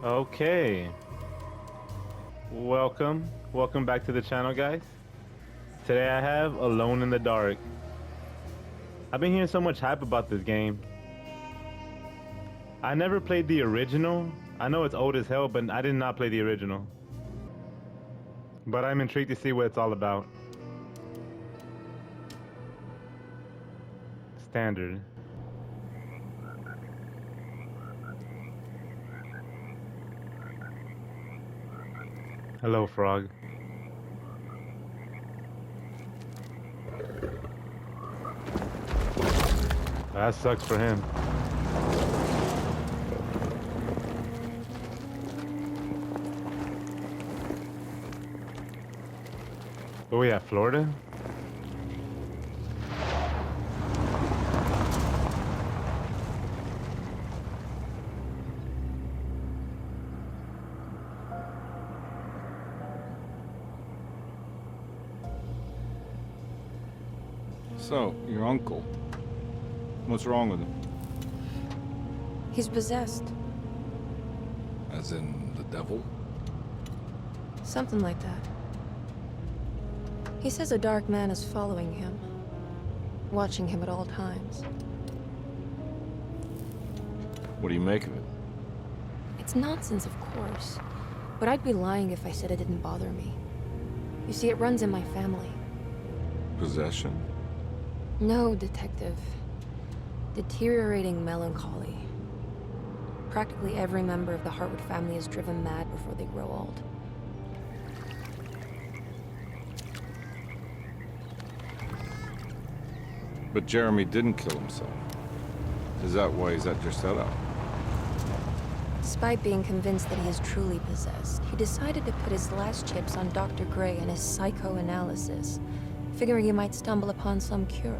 Okay, welcome back to the channel, guys. Today I have Alone in the Dark. I've been hearing so much hype about this game. I never played the original. I know it's old as hell, but I did not play the original. But I'm intrigued to see what it's all about. Standard. Hello, frog. That sucks for him. Where we at, Florida? So, your uncle. What's wrong with him? He's possessed. As in the devil? Something like that. He says a dark man is following him, watching him at all times. What do you make of it? It's nonsense, of course, but I'd be lying if I said it didn't bother me. You see, it runs in my family. Possession? No, detective. Deteriorating melancholy. Practically every member of the Hartwood family is driven mad before they grow old. But Jeremy didn't kill himself. Is that why he's at your setup? Despite being convinced that he is truly possessed, he decided to put his last chips on Dr. Gray and his psychoanalysis, figuring he might stumble upon some cure.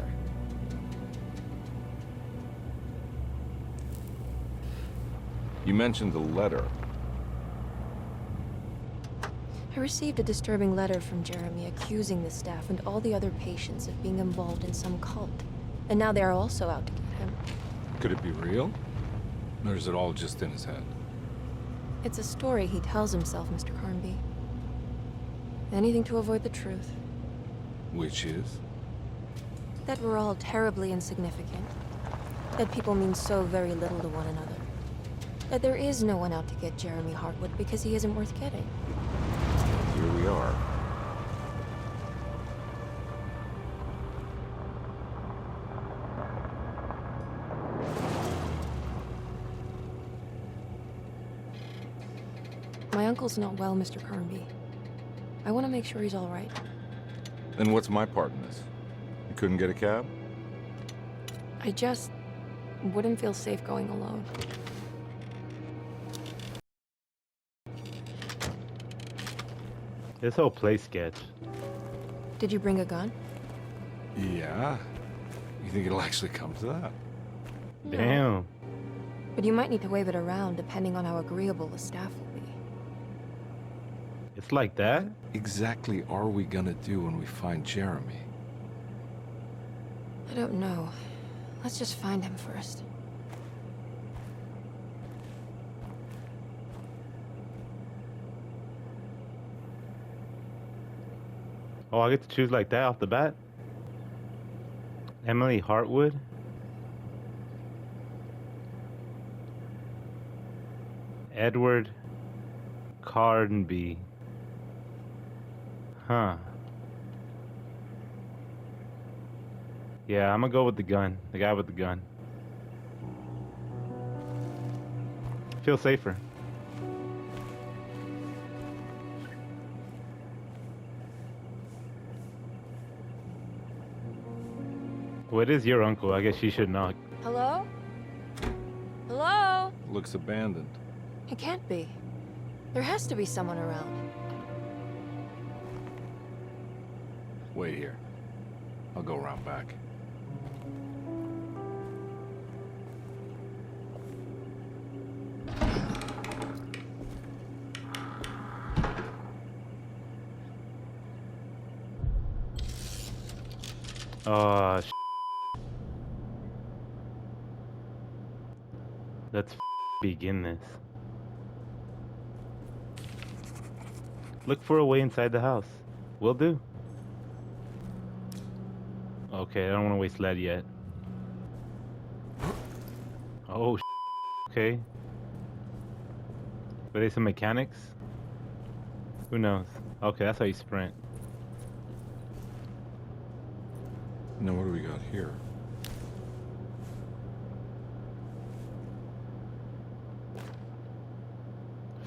You mentioned the letter. I received a disturbing letter from Jeremy accusing the staff and all the other patients of being involved in some cult. And now they are also out to get him. Could it be real? Or is it all just in his head? It's a story he tells himself, Mr. Carnby. Anything to avoid the truth. Which is? That we're all terribly insignificant. That people mean so very little to one another. That there is no one out to get Jeremy Hartwood because he isn't worth getting. Here we are. My uncle's not well, Mr. Carnby. I want to make sure he's all right. Then what's my part in this? You couldn't get a cab? I just wouldn't feel safe going alone. This whole play sketch. Did you bring a gun? Yeah. You think it'll actually come to that? No. Damn. But you might need to wave it around depending on how agreeable the staff will be. It's like that? Exactly are we gonna do when we find Jeremy? I don't know. Let's just find him first. Oh, I get to choose like that off the bat? Emily Hartwood? Edward Carnby. Huh. Yeah, I'm gonna go with the gun. The guy with the gun. Feel safer. Well, it is your uncle. I guess you should knock. Hello? Hello? Looks abandoned. It can't be. There has to be someone around. Wait here. I'll go around back. Oh, let's begin this. Look for a way inside the house. Will do. Okay, I don't want to waste lead yet. Oh, okay. Were they some mechanics? Who knows? Okay, that's how you sprint. Now what do we got here?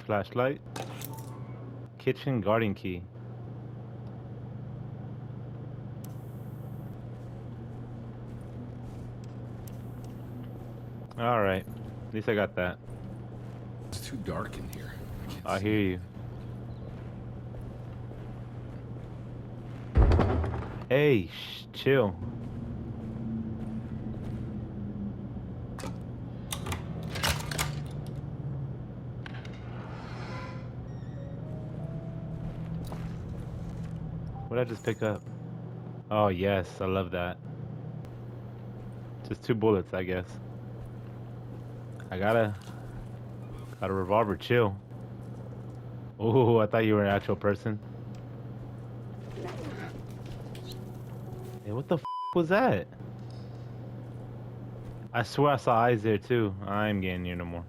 Flashlight. Kitchen guarding key. Alright. At least I got that. It's too dark in here. I hear you. Hey, chill. What did I just pick up? Oh yes, I love that. Just 2 bullets, I guess. I got a revolver. Chill. Oh, I thought you were an actual person. Hey, what the was that? I swear I saw eyes there too. I ain't getting near no more.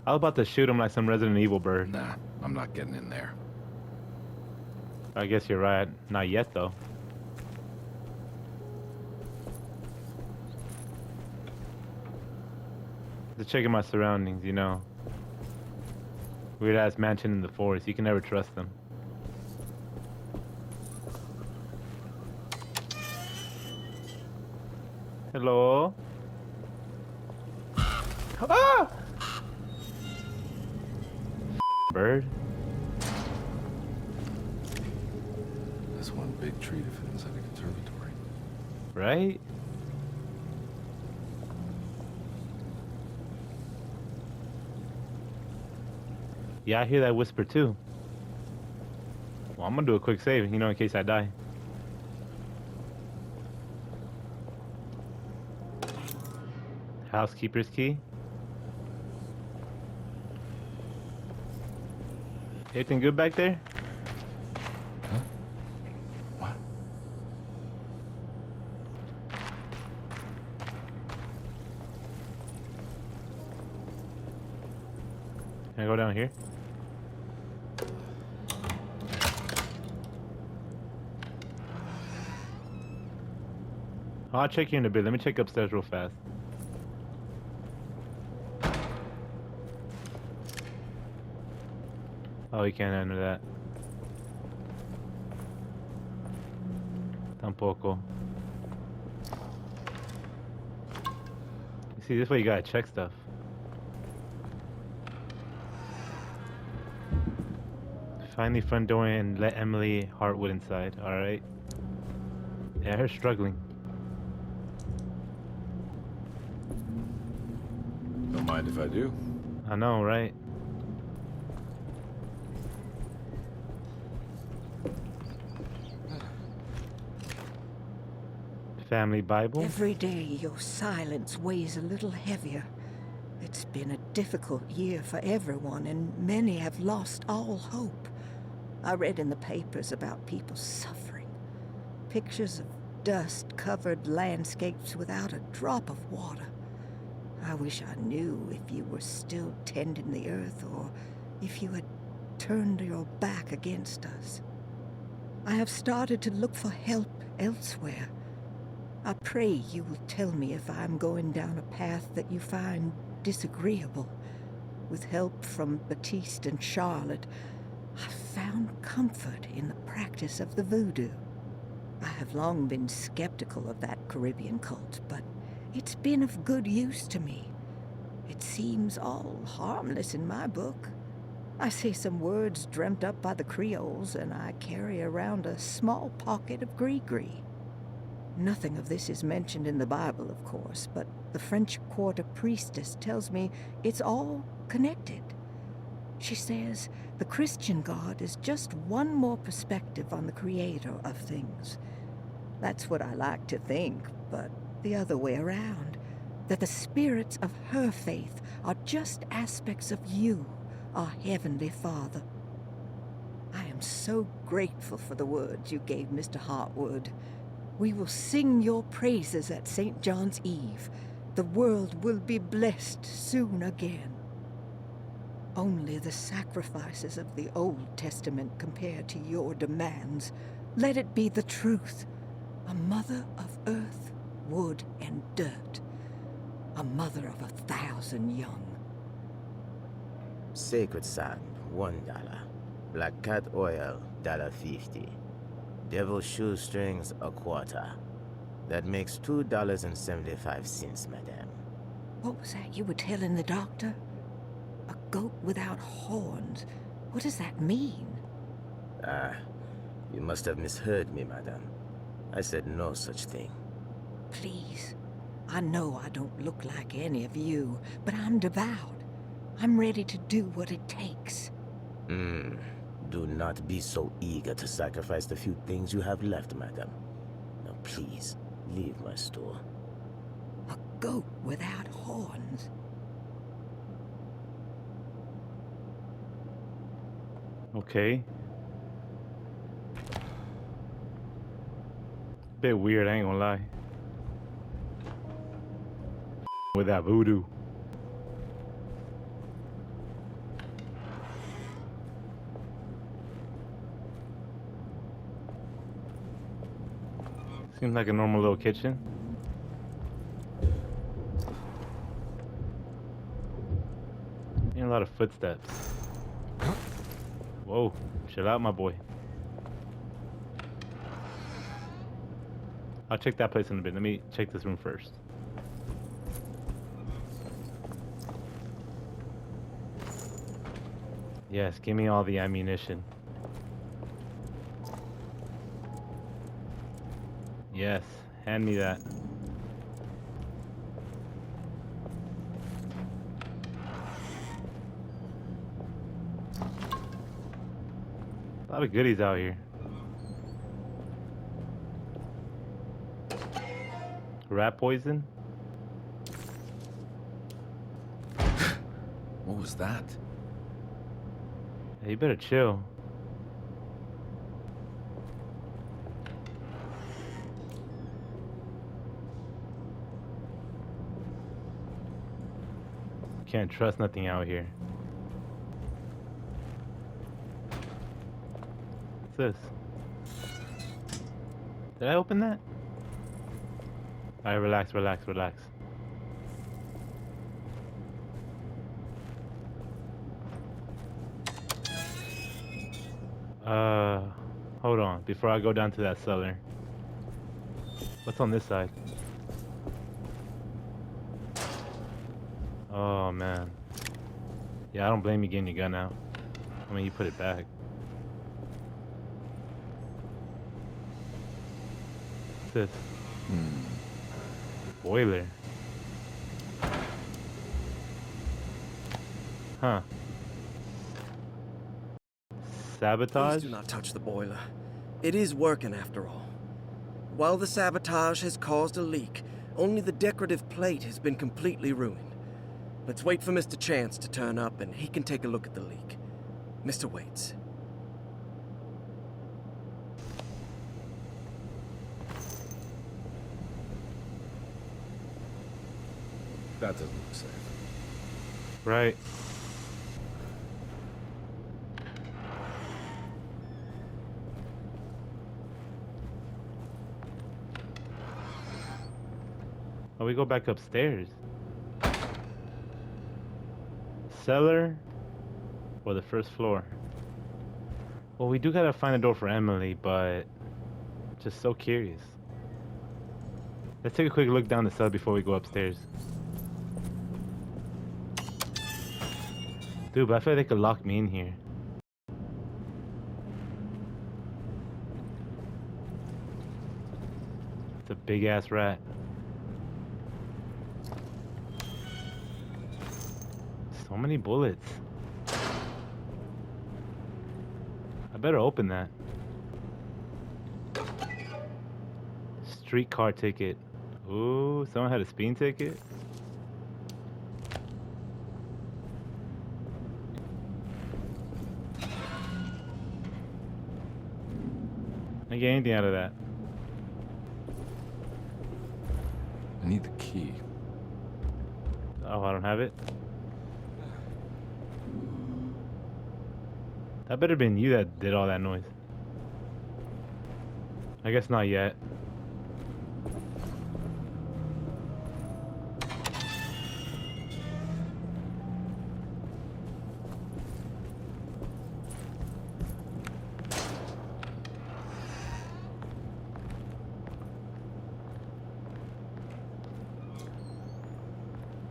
I was about to shoot him like some Resident Evil bird. Nah, I'm not getting in there. I guess you're right. Not yet though. Just checking my surroundings, you know. Weird ass mansion in the forest. You can never trust them. Hello? Ah! Bird? That's one big tree to fit inside a conservatory. Right? Yeah, I hear that whisper too. Well, I'm gonna do a quick save, you know, in case I die. Housekeeper's key. Everything good back there? Huh? What? Can I go down here? I'll check you in a bit. Let me check upstairs real fast. Oh, you can't enter that. Tampoco. You see, this way you gotta check stuff. Find the front door and let Emily Hartwood inside, alright? Yeah, her struggling. Don't mind if I do. I know, right? Family Bible? Every day your silence weighs a little heavier. It's been a difficult year for everyone, and many have lost all hope. I read in the papers about people suffering. Pictures of dust-covered landscapes without a drop of water. I wish I knew if you were still tending the earth or if you had turned your back against us. I have started to look for help elsewhere. I pray you will tell me if I'm going down a path that you find disagreeable. With help from Baptiste and Charlotte, I found comfort in the practice of the voodoo. I have long been skeptical of that Caribbean cult, but it's been of good use to me. It seems all harmless in my book. I say some words dreamt up by the Creoles, and I carry around a small pocket of gree-gree. Nothing of this is mentioned in the Bible, of course, but the French Quarter priestess tells me it's all connected. She says the Christian God is just one more perspective on the creator of things. That's what I like to think, but the other way around. that the spirits of her faith are just aspects of you, our Heavenly Father. I am so grateful for the words you gave Mr. Hartwood. We will sing your praises at St. John's Eve. The world will be blessed soon again. Only the sacrifices of the Old Testament compare to your demands. Let it be the truth. A mother of earth, wood, and dirt. A mother of 1,000 young. Sacred sand, $1. Black cat oil, $1.50. Devil shoestrings, a quarter. That makes $2.75, madame. What was that you were telling the doctor? A goat without horns. What does that mean? You must have misheard me, madame. I said no such thing. Please. I know I don't look like any of you, but I'm devout. I'm ready to do what it takes. Do not be so eager to sacrifice the few things you have left, madame. Now please, leave my store. A goat without horns. Okay. Bit weird, I ain't gonna lie. With that voodoo. Seems like a normal little kitchen. Hearing a lot of footsteps. Whoa, chill out, my boy. I'll check that place in a bit. Let me check this room first. Yes, give me all the ammunition. Yes, hand me that. A lot of goodies out here. Rat poison? What was that? Hey, you better chill. Can't trust nothing out here. What's this? Did I open that? Alright, relax, relax, relax. Hold on, before I go down to that cellar. What's on this side? Oh, man. Yeah, I don't blame you getting your gun out. I mean, you put it back. What's this? Boiler. Huh. Sabotage? Please do not touch the boiler. It is working after all. While the sabotage has caused a leak, only the decorative plate has been completely ruined. Let's wait for Mr. Chance to turn up and he can take a look at the leak. Mr. Waits. That doesn't look safe. Right. Oh, we go back upstairs. Cellar or the first floor? Well, we do gotta find a door for Emily, but just so curious. Let's take a quick look down the cellar before we go upstairs. Dude, but I feel like they could lock me in here. It's a big ass rat. So many bullets. I better open that. Streetcar ticket. Ooh, someone had a speeding ticket? I get anything out of that. I need the key. Oh, I don't have it. That better been you that did all that noise. I guess not yet.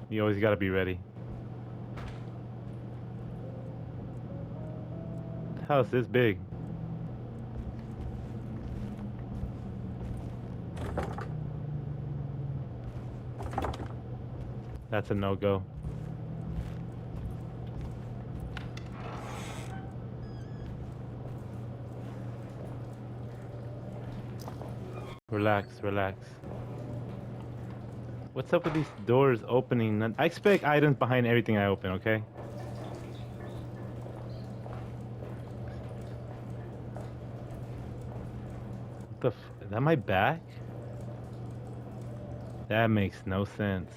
You always gotta be ready. The house is big. That's a no-go. Relax, relax. What's up with these doors opening? I expect items behind everything I open, okay? What the is that my back? That makes no sense.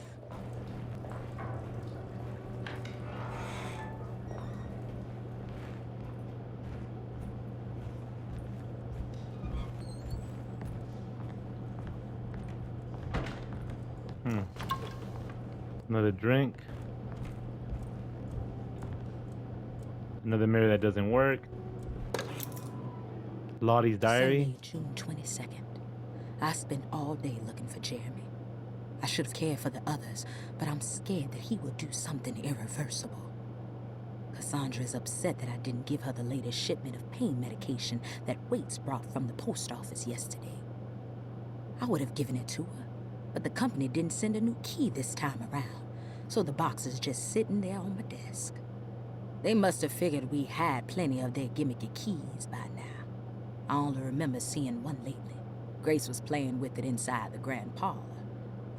Another drink. Another mirror that doesn't work. Lottie's diary. Sunday, June 22nd. I spent all day looking for Jeremy. I should have cared for the others, but I'm scared that he will do something irreversible. Cassandra is upset that I didn't give her the latest shipment of pain medication that Waits brought from the post office yesterday. I would have given it to her, but the company didn't send a new key this time around, so the box is just sitting there on my desk. They must have figured we had plenty of their gimmicky keys by now. I only remember seeing one lately. Grace was playing with it inside the grand parlor.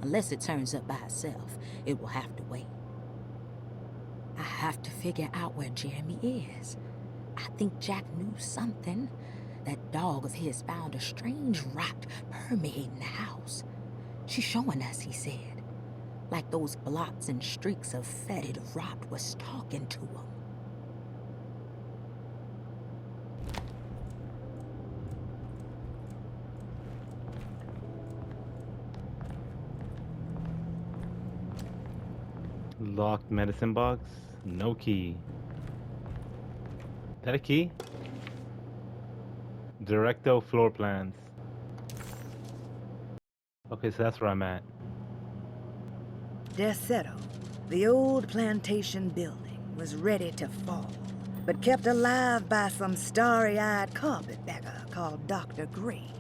Unless it turns up by itself, it will have to wait. I have to figure out where Jeremy is. I think Jack knew something. That dog of his found a strange rot permeating the house. She's showing us, he said. Like those blots and streaks of fetid rot was talking to him. Locked medicine box. No key. Is that a key? Directo floor plans. Okay, so that's where I'm at. Desetto, the old plantation building, was ready to fall, but kept alive by some starry-eyed carpetbagger called Dr. Gray.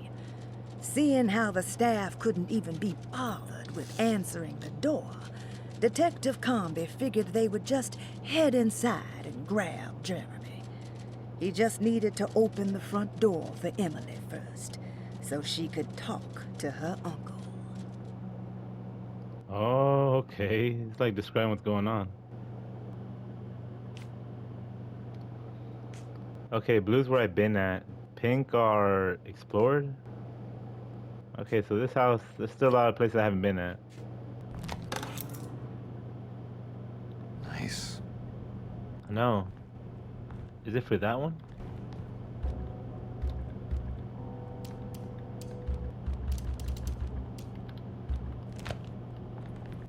Seeing how the staff couldn't even be bothered with answering the door, Detective Comby figured they would just head inside and grab Jeremy. He just needed to open the front door for Emily first, so she could talk to her uncle. Oh, okay. It's like describing what's going on. Okay, blue's where I've been at. Pink are explored. Okay, so this house, there's still a lot of places I haven't been at. Nice. I know. Is it for that one?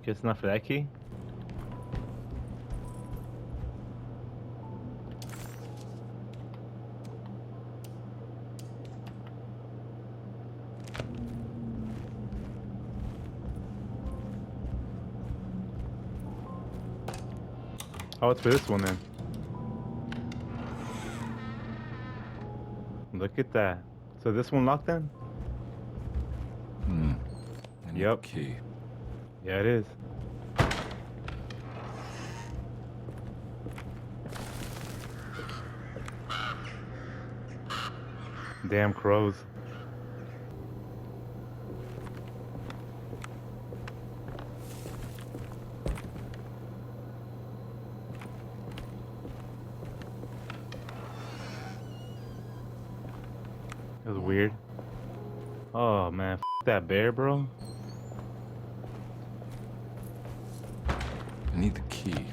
Guess not for that key. Oh, it's for this one then. Look at that. So this one locked then? I need Yep. a key. Yeah, it is. Damn crows. That was weird. Oh man, that bear, bro. I need the key.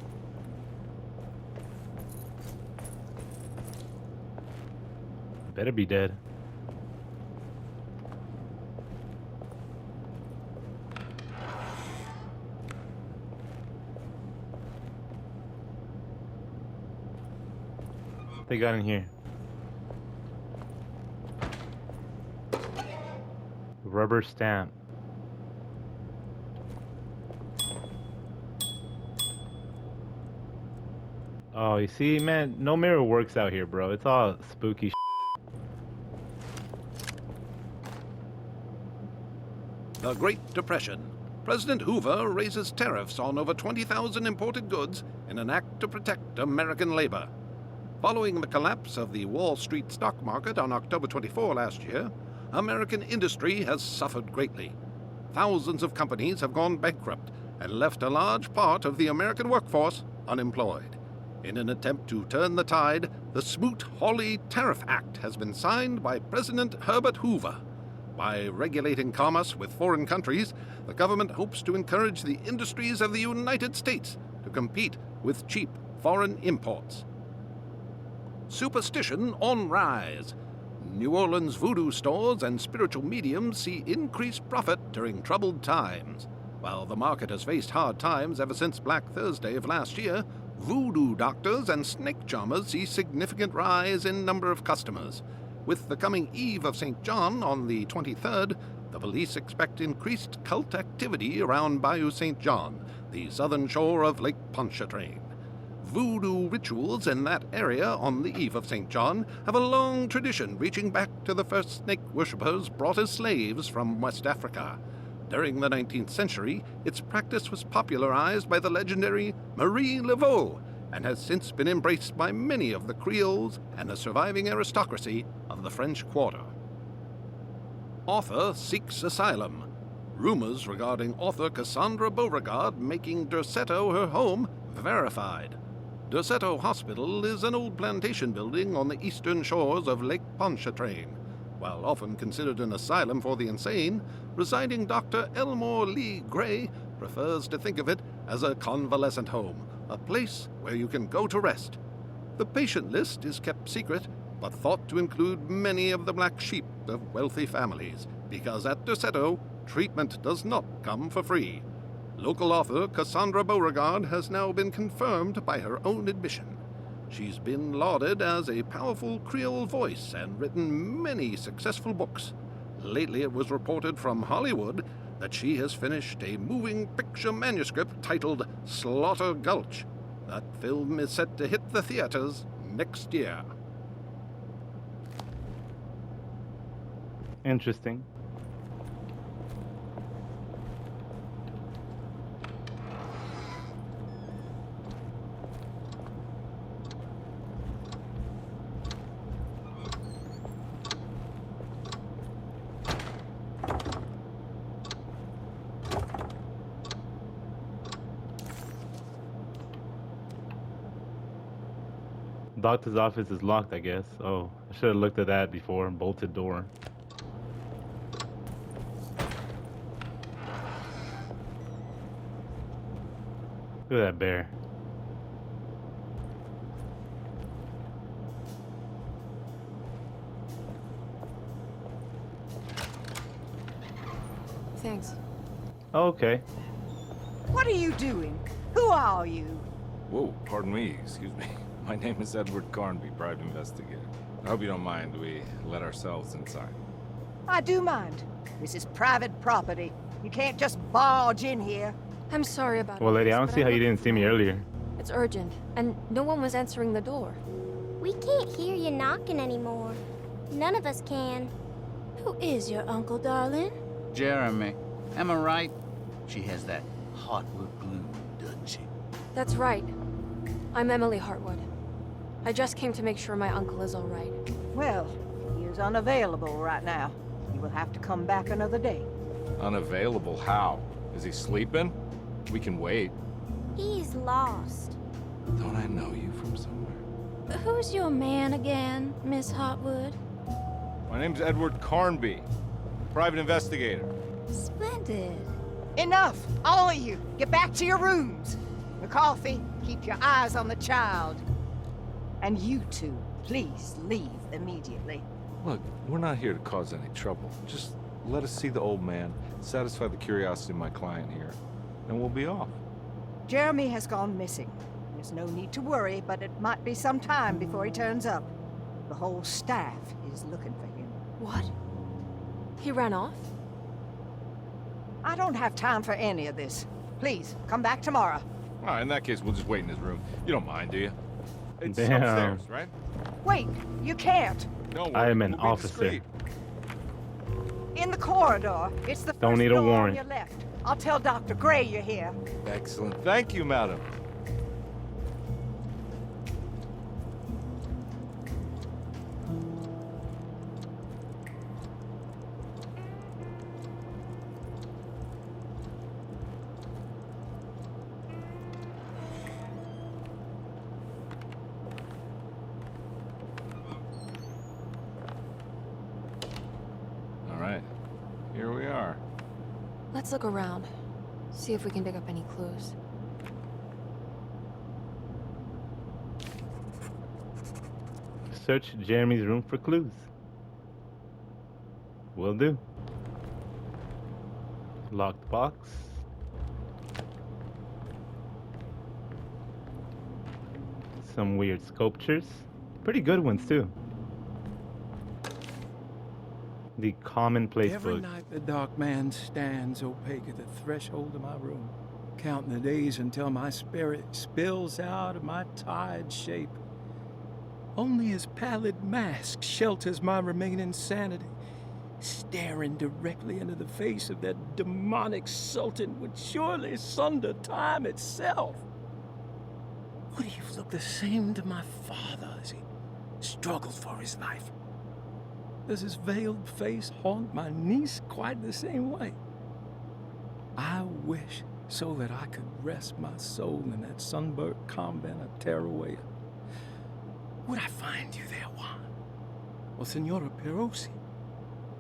Better be dead. What they got in here? Rubber stamp. Oh, you see, man, no mirror works out here, bro. It's all spooky. The Great Depression. President Hoover raises tariffs on over 20,000 imported goods in an act to protect American labor. Following the collapse of the Wall Street stock market on October 24 last year, American industry has suffered greatly. Thousands of companies have gone bankrupt and left a large part of the American workforce unemployed. In an attempt to turn the tide, the Smoot-Hawley Tariff Act has been signed by President Herbert Hoover. By regulating commerce with foreign countries, the government hopes to encourage the industries of the United States to compete with cheap foreign imports. Superstition on rise. New Orleans voodoo stores and spiritual mediums see increased profit during troubled times. While the market has faced hard times ever since Black Thursday of last year, voodoo doctors and snake charmers see significant rise in number of customers. With the coming eve of St. John on the 23rd, the police expect increased cult activity around Bayou St. John, the southern shore of Lake Pontchartrain. Voodoo rituals in that area on the eve of St. John have a long tradition reaching back to the first snake worshippers brought as slaves from West Africa. During the 19th century, its practice was popularized by the legendary Marie Laveau and has since been embraced by many of the Creoles and the surviving aristocracy of the French Quarter. Author seeks asylum. Rumors regarding author Cassandra Beauregard making Derceto her home verified. Derceto Hospital is an old plantation building on the eastern shores of Lake Pontchartrain. While often considered an asylum for the insane, residing Dr. Elmore Lee Gray prefers to think of it as a convalescent home, a place where you can go to rest. The patient list is kept secret, but thought to include many of the black sheep of wealthy families, because at Derceto, treatment does not come for free. Local author Cassandra Beauregard has now been confirmed by her own admission. She's been lauded as a powerful Creole voice and written many successful books. Lately it was reported from Hollywood that she has finished a moving picture manuscript titled Slaughter Gulch. That film is set to hit the theaters next year. Interesting. Doctor's office is locked, I guess. Oh, I should have looked at that before. Bolted door. Look at that bear. Thanks. Okay. What are you doing? Who are you? Whoa, pardon me, excuse me. My name is Edward Carnby, private investigator. I hope you don't mind we let ourselves inside. I do mind. This is private property. You can't just barge in here. I'm sorry about Well, lady, this, I don't but see how you looked didn't see me earlier. It's urgent, and no one was answering the door. We can't hear you knocking anymore. None of us can. Who is your uncle, darling? Jeremy. Am I right? She has that Hartwood glue, doesn't she? That's right. I'm Emily Hartwood. I just came to make sure my uncle is all right. Well, he is unavailable right now. He will have to come back another day. Unavailable how? Is he sleeping? We can wait. He's lost. Don't I know you from somewhere? Who's your man again, Miss Hartwood? My name's Edward Carnby. private investigator. Splendid. Enough, all of you. Get back to your rooms. McCarthy, keep your eyes on the child. And you two, please leave immediately. Look, we're not here to cause any trouble. Just let us see the old man, satisfy the curiosity of my client here, and we'll be off. Jeremy has gone missing. There's no need to worry, but it might be some time before he turns up. The whole staff is looking for him. What? He ran off? I don't have time for any of this. Please, come back tomorrow. All right, in that case, we'll just wait in his room. You don't mind, do you? It's Damn. upstairs, right? Wait, you can't. No, I am an we'll be officer. discreet. In the corridor. It's the Don't first need a door warrant. on your left. I'll tell Dr. Gray you're here. Excellent. Thank you, madam. All right, here we are. Let's look around. See if we can pick up any clues. Search Jeremy's room for clues. Will do. Locked box. Some weird sculptures. Pretty good ones too. The commonplace Every book. night the dark man stands opaque at the threshold of my room, counting the days until my spirit spills out of my tired shape. Only his pallid mask shelters my remaining sanity. Staring directly into the face of that demonic sultan would surely sunder time itself. Would he have looked the same to my father as he struggled for his life? Does his veiled face haunt my niece quite the same way? I wish so that I could rest my soul in that sunburnt convent of Teruel. Would I find you there, Juan? Or Senora Perosi,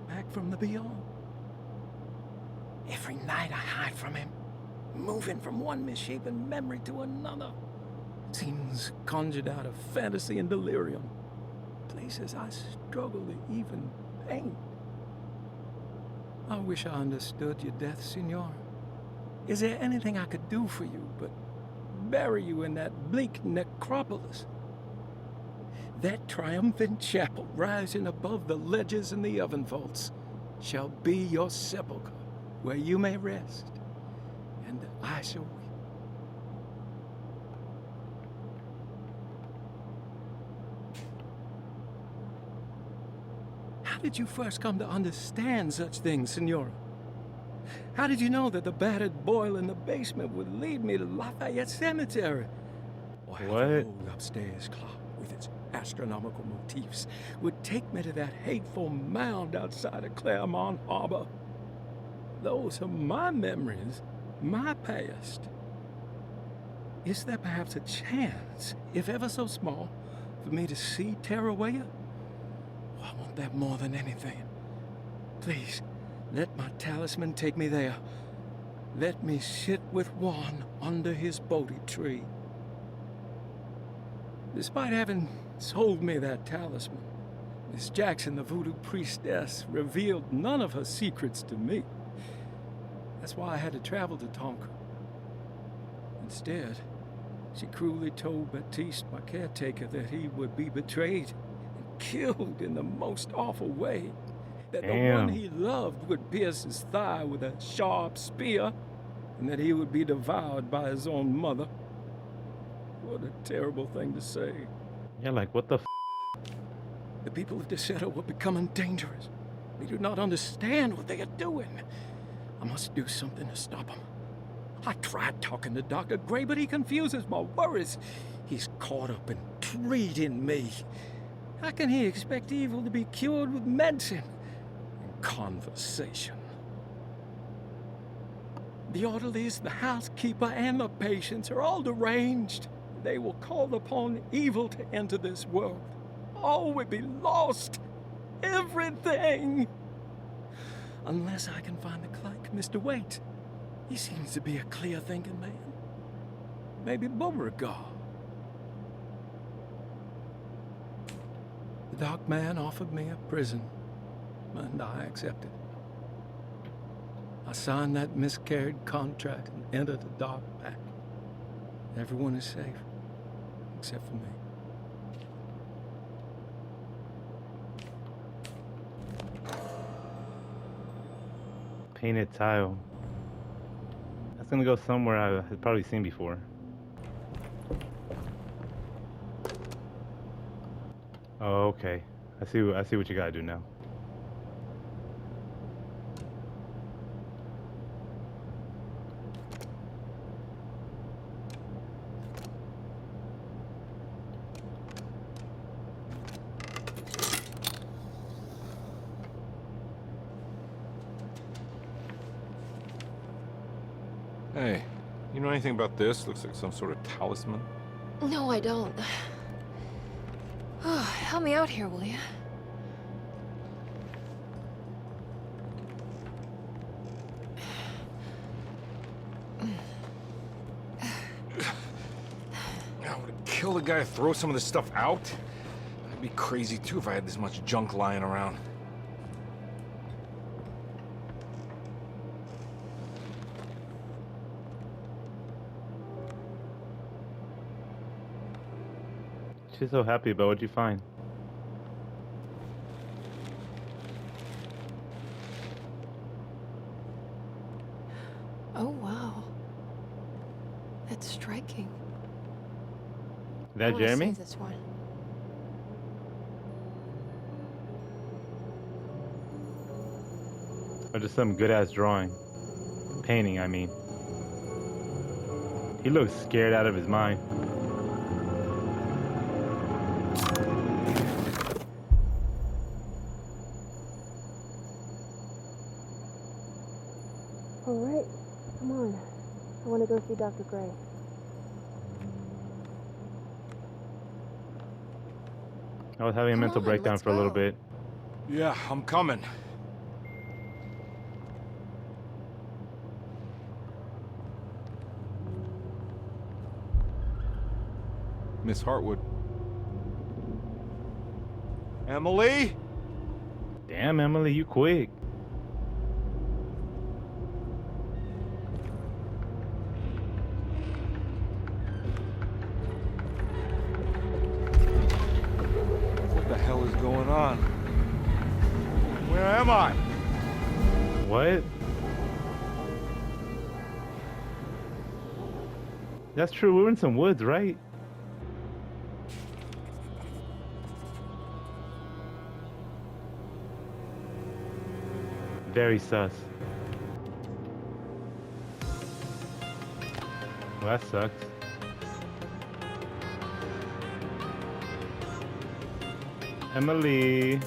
back from the beyond? Every night I hide from him, moving from one misshapen memory to another. Scenes conjured out of fantasy and delirium. Places I struggle to even paint. I wish I understood your death, Senora. Is there anything I could do for you but bury you in that bleak necropolis? That triumphant chapel rising above the ledges and the oven vaults shall be your sepulchre, where you may rest, and I shall weep. How did you first come to understand such things, Senora? How did you know that the battered boil in the basement would lead me to Lafayette Cemetery? Or how the old upstairs clock with its astronomical motifs would take me to that hateful mound outside of Claremont Harbor? Those are my memories, my past. Is there perhaps a chance, if ever so small, for me to see Teruel? I want that more than anything. Please, let my talisman take me there. Let me sit with Juan under his Bodhi tree. Despite having sold me that talisman, Miss Jackson, the voodoo priestess, revealed none of her secrets to me. That's why I had to travel to Tonka. Instead, she cruelly told Baptiste, my caretaker, that he would be betrayed and killed in the most awful way. That the one he loved would pierce his thigh with a sharp spear, and that he would be devoured by his own mother. What a terrible thing to say. Yeah, like, what the f? The people of Deseto were becoming dangerous. They do not understand what they are doing. I must do something to stop them. I tried talking to Dr. Gray, but he confuses my worries. He's caught up in treating me. How can he expect evil to be cured with medicine and conversation? The orderlies, the housekeeper, and the patients are all deranged. They will call upon evil to enter this world. All will be lost. Everything. Unless I can find the clerk, Mr. Waite. He seems to be a clear-thinking man. Maybe Beauregard. The dark man offered me a prison, and I accepted. I signed that miscarried contract and entered the dark pack. Everyone is safe, except for me. Painted tile. That's gonna go somewhere I've probably seen before. Oh, okay. I see what you gotta do now. Hey, you know anything about this? Looks like some sort of talisman. No, I don't. Oh, help me out here, will you? I would kill the guy to throw some of this stuff out. I'd be crazy too if I had this much junk lying around. She's so happy about what you find. Oh, wow. That's striking. Is that I wanna Jeremy? see this one. Or just some good-ass drawing. Painting, I mean. He looks scared out of his mind. All right, come on. I want to go see Dr. Gray. I was having a mental breakdown for a little bit. Yeah, I'm coming. Miss Hartwood. Emily? Damn, Emily, you quick. What the hell is going on? Where am I? What? That's true, we were in some woods, right? Very sus. Well, that sucks. Emily.